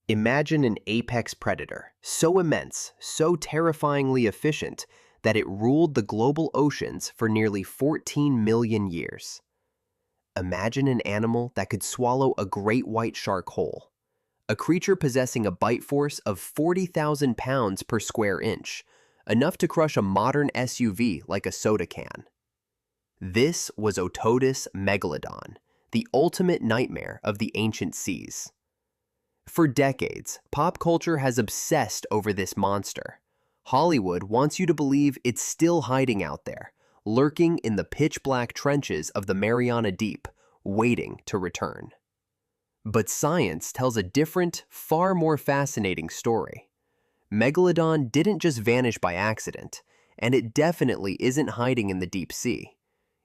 Imagine an apex predator, so immense, so terrifyingly efficient, that it ruled the global oceans for nearly 14 million years. Imagine an animal that could swallow a great white shark whole, a creature possessing a bite force of 40,000 pounds per square inch, enough to crush a modern SUV like a soda can. This was Otodus Megalodon, the ultimate nightmare of the ancient seas. For decades, pop culture has obsessed over this monster. Hollywood wants you to believe it's still hiding out there, lurking in the pitch-black trenches of the Mariana Deep, waiting to return. But science tells a different, far more fascinating story. Megalodon didn't just vanish by accident, and it definitely isn't hiding in the deep sea.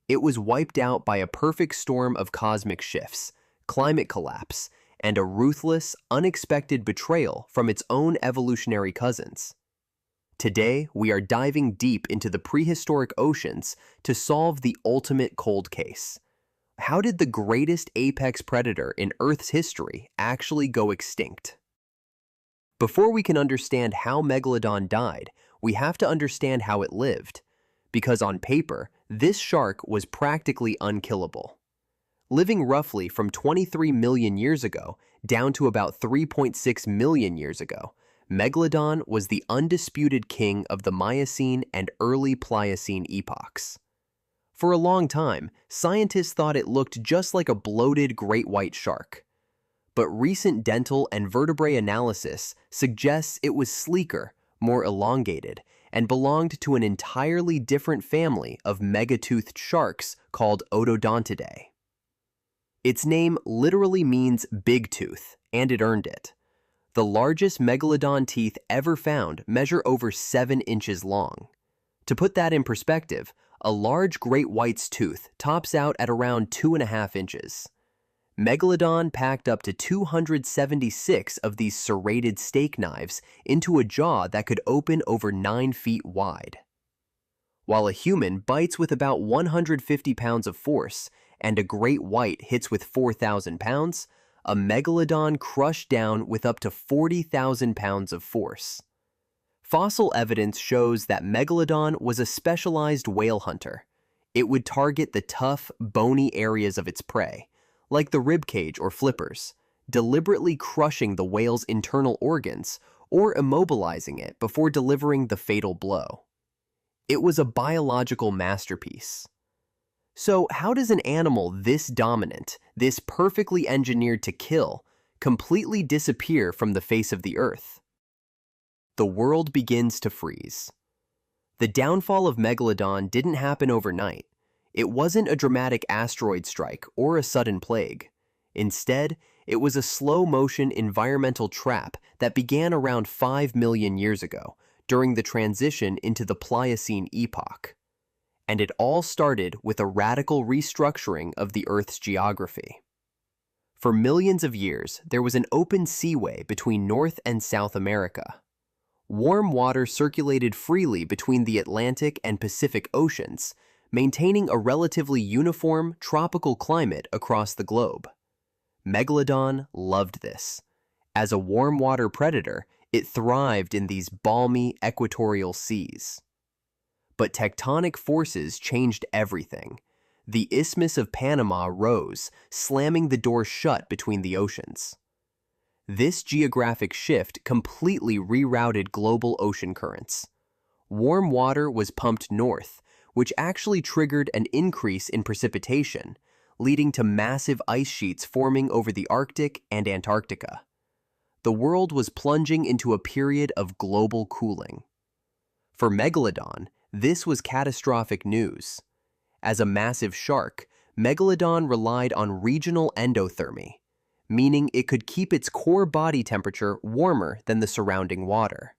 It was wiped out by a perfect storm of cosmic shifts, climate collapse, and a ruthless, unexpected betrayal from its own evolutionary cousins. Today, we are diving deep into the prehistoric oceans to solve the ultimate cold case. How did the greatest apex predator in Earth's history actually go extinct? Before we can understand how Megalodon died, we have to understand how it lived. Because on paper, this shark was practically unkillable. Living roughly from 23 million years ago down to about 3.6 million years ago, Megalodon was the undisputed king of the Miocene and early Pliocene epochs. For a long time, scientists thought it looked just like a bloated great white shark. But recent dental and vertebrae analysis suggests it was sleeker, more elongated, and belonged to an entirely different family of megatoothed sharks called Odontidae. Its name literally means big tooth, and it earned it. The largest megalodon teeth ever found measure over 7 inches long. To put that in perspective, a large great white's tooth tops out at around 2.5 inches. Megalodon packed up to 276 of these serrated steak knives into a jaw that could open over 9 feet wide. While a human bites with about 150 pounds of force, and a great white hits with 4,000 pounds, a megalodon crushed down with up to 40,000 pounds of force. Fossil evidence shows that Megalodon was a specialized whale hunter. It would target the tough, bony areas of its prey, like the ribcage or flippers, deliberately crushing the whale's internal organs or immobilizing it before delivering the fatal blow. It was a biological masterpiece. So how does an animal this dominant, this perfectly engineered to kill, completely disappear from the face of the Earth? The world begins to freeze. The downfall of Megalodon didn't happen overnight. It wasn't a dramatic asteroid strike or a sudden plague. Instead, it was a slow-motion environmental trap that began around 5 million years ago, during the transition into the Pliocene epoch. And it all started with a radical restructuring of the Earth's geography. For millions of years, there was an open seaway between North and South America. Warm water circulated freely between the Atlantic and Pacific Oceans, maintaining a relatively uniform tropical climate across the globe. Megalodon loved this. As a warm water predator, it thrived in these balmy equatorial seas. But tectonic forces changed everything. The Isthmus of Panama rose, slamming the door shut between the oceans. This geographic shift completely rerouted global ocean currents. Warm water was pumped north, which actually triggered an increase in precipitation, leading to massive ice sheets forming over the Arctic and Antarctica. The world was plunging into a period of global cooling. For Megalodon, this was catastrophic news. As a massive shark, Megalodon relied on regional endothermy, meaning it could keep its core body temperature warmer than the surrounding water.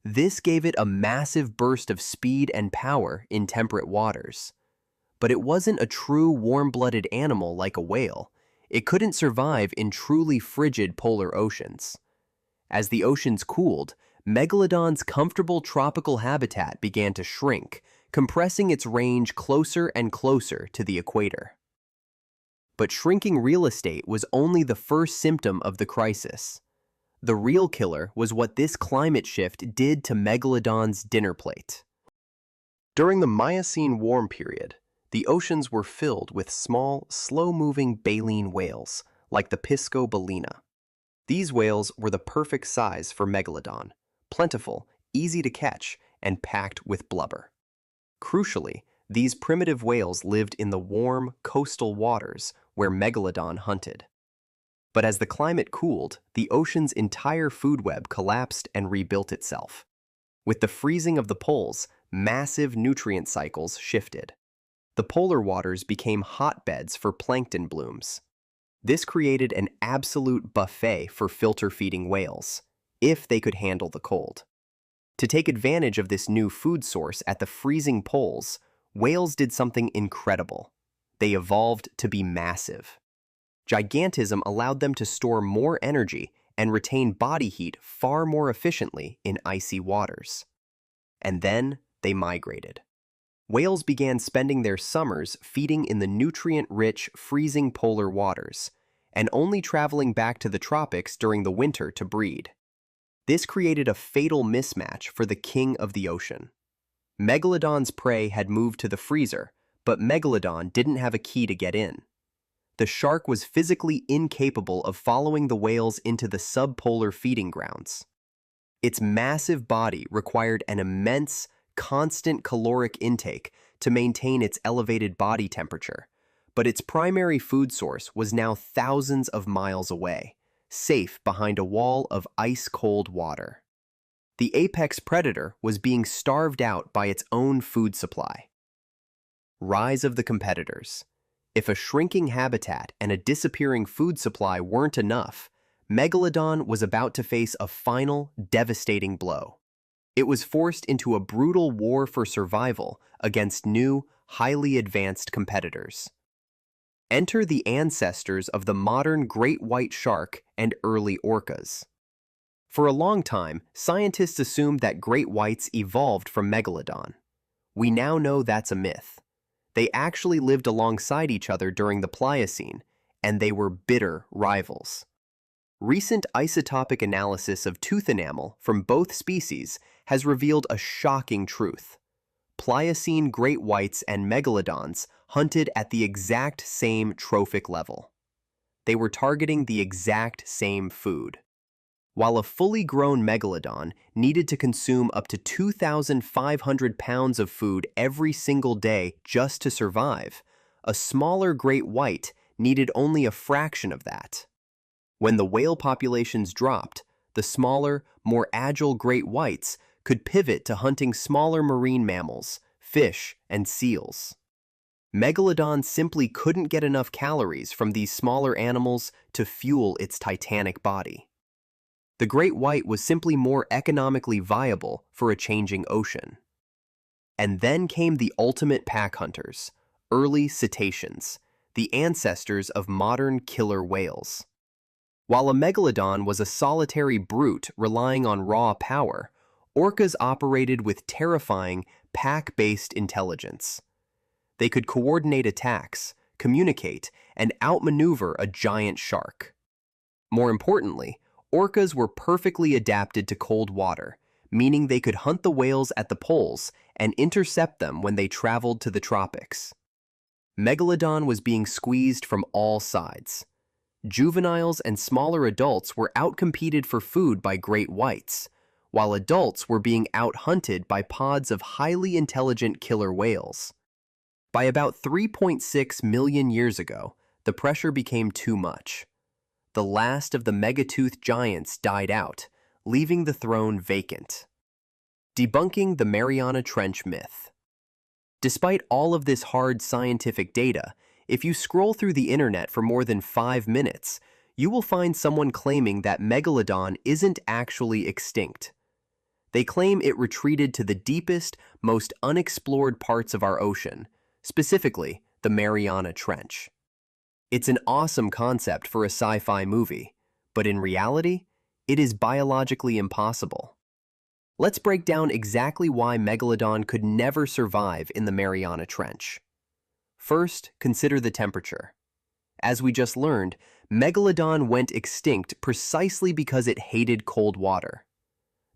This gave it a massive burst of speed and power in temperate waters. But it wasn't a true warm-blooded animal like a whale. It couldn't survive in truly frigid polar oceans. As the oceans cooled, Megalodon's comfortable tropical habitat began to shrink, compressing its range closer and closer to the equator. But shrinking real estate was only the first symptom of the crisis. The real killer was what this climate shift did to Megalodon's dinner plate. During the Miocene warm period, the oceans were filled with small, slow-moving baleen whales, like the Piscobalena. These whales were the perfect size for Megalodon, plentiful, easy to catch, and packed with blubber. Crucially, these primitive whales lived in the warm, coastal waters where Megalodon hunted. But as the climate cooled, the ocean's entire food web collapsed and rebuilt itself. With the freezing of the poles, massive nutrient cycles shifted. The polar waters became hotbeds for plankton blooms. This created an absolute buffet for filter-feeding whales, if they could handle the cold. To take advantage of this new food source at the freezing poles, whales did something incredible. They evolved to be massive. Gigantism allowed them to store more energy and retain body heat far more efficiently in icy waters. And then they migrated. Whales began spending their summers feeding in the nutrient-rich, freezing polar waters, and only traveling back to the tropics during the winter to breed. This created a fatal mismatch for the king of the ocean. Megalodon's prey had moved to the freezer, but Megalodon didn't have a key to get in. The shark was physically incapable of following the whales into the subpolar feeding grounds. Its massive body required an immense, constant caloric intake to maintain its elevated body temperature, but its primary food source was now thousands of miles away, safe behind a wall of ice-cold water. The apex predator was being starved out by its own food supply. Rise of the competitors. If a shrinking habitat and a disappearing food supply weren't enough, Megalodon was about to face a final, devastating blow. It was forced into a brutal war for survival against new, highly advanced competitors. Enter the ancestors of the modern great white shark and early orcas. For a long time, scientists assumed that great whites evolved from Megalodon. We now know that's a myth. They actually lived alongside each other during the Pliocene, and they were bitter rivals. Recent isotopic analysis of tooth enamel from both species has revealed a shocking truth. Pliocene great whites and megalodons hunted at the exact same trophic level. They were targeting the exact same food. While a fully grown megalodon needed to consume up to 2,500 pounds of food every single day just to survive, a smaller great white needed only a fraction of that. When the whale populations dropped, the smaller, more agile great whites could pivot to hunting smaller marine mammals, fish, and seals. Megalodon simply couldn't get enough calories from these smaller animals to fuel its titanic body. The great white was simply more economically viable for a changing ocean. And then came the ultimate pack hunters, early cetaceans, the ancestors of modern killer whales. While a megalodon was a solitary brute relying on raw power, orcas operated with terrifying, pack-based intelligence. They could coordinate attacks, communicate, and outmaneuver a giant shark. More importantly, orcas were perfectly adapted to cold water, meaning they could hunt the whales at the poles and intercept them when they traveled to the tropics. Megalodon was being squeezed from all sides. Juveniles and smaller adults were outcompeted for food by great whites, while adults were being out-hunted by pods of highly intelligent killer whales. By about 3.6 million years ago, the pressure became too much. The last of the megatoothed giants died out, leaving the throne vacant. Debunking the Mariana Trench myth. Despite all of this hard scientific data, if you scroll through the internet for more than 5 minutes, you will find someone claiming that Megalodon isn't actually extinct. They claim it retreated to the deepest, most unexplored parts of our ocean, specifically the Mariana Trench. It's an awesome concept for a sci-fi movie, but in reality, it is biologically impossible. Let's break down exactly why Megalodon could never survive in the Mariana Trench. First, consider the temperature. As we just learned, Megalodon went extinct precisely because it hated cold water.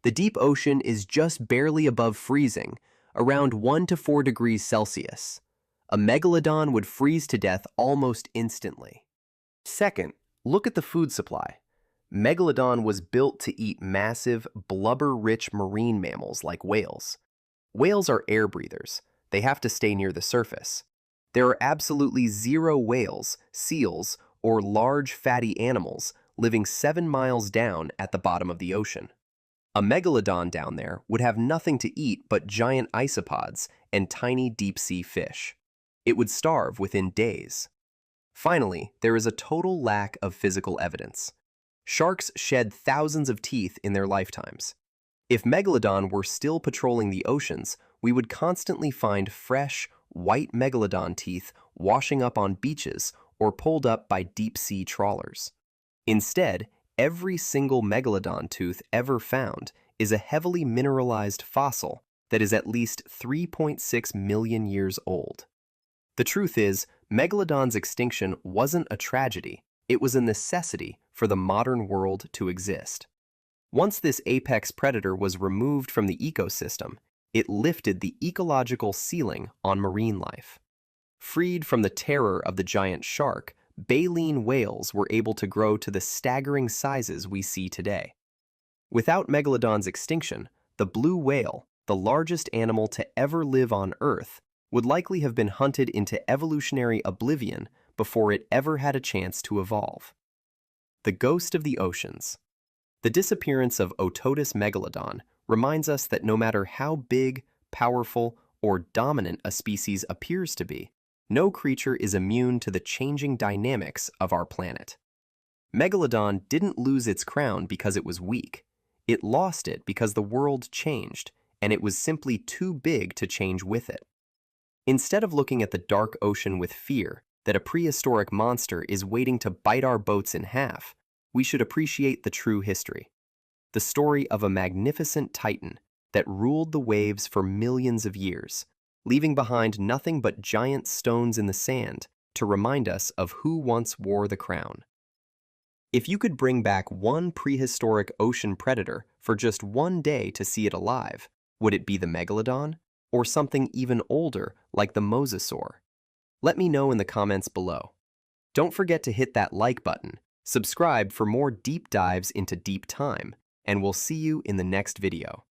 The deep ocean is just barely above freezing, around 1 to 4 degrees Celsius. A megalodon would freeze to death almost instantly. Second, look at the food supply. Megalodon was built to eat massive, blubber-rich marine mammals like whales. Whales are air breathers. They have to stay near the surface. There are absolutely zero whales, seals, or large fatty animals living 7 miles down at the bottom of the ocean. A megalodon down there would have nothing to eat but giant isopods and tiny deep-sea fish. It would starve within days. Finally, there is a total lack of physical evidence. Sharks shed thousands of teeth in their lifetimes. If Megalodon were still patrolling the oceans, we would constantly find fresh, white Megalodon teeth washing up on beaches or pulled up by deep-sea trawlers. Instead, every single Megalodon tooth ever found is a heavily mineralized fossil that is at least 3.6 million years old. The truth is, Megalodon's extinction wasn't a tragedy, it was a necessity for the modern world to exist. Once this apex predator was removed from the ecosystem, it lifted the ecological ceiling on marine life. Freed from the terror of the giant shark, baleen whales were able to grow to the staggering sizes we see today. Without Megalodon's extinction, the blue whale, the largest animal to ever live on Earth, would likely have been hunted into evolutionary oblivion before it ever had a chance to evolve. The ghost of the oceans. The disappearance of Ototus megalodon reminds us that no matter how big, powerful, or dominant a species appears to be, no creature is immune to the changing dynamics of our planet. Megalodon didn't lose its crown because it was weak. It lost it because the world changed, and it was simply too big to change with it. Instead of looking at the dark ocean with fear that a prehistoric monster is waiting to bite our boats in half, we should appreciate the true history. The story of a magnificent titan that ruled the waves for millions of years, leaving behind nothing but giant stones in the sand to remind us of who once wore the crown. If you could bring back one prehistoric ocean predator for just one day to see it alive, would it be the megalodon? Or something even older like the mosasaur? Let me know in the comments below. Don't forget to hit that like button, subscribe for more deep dives into deep time, and we'll see you in the next video.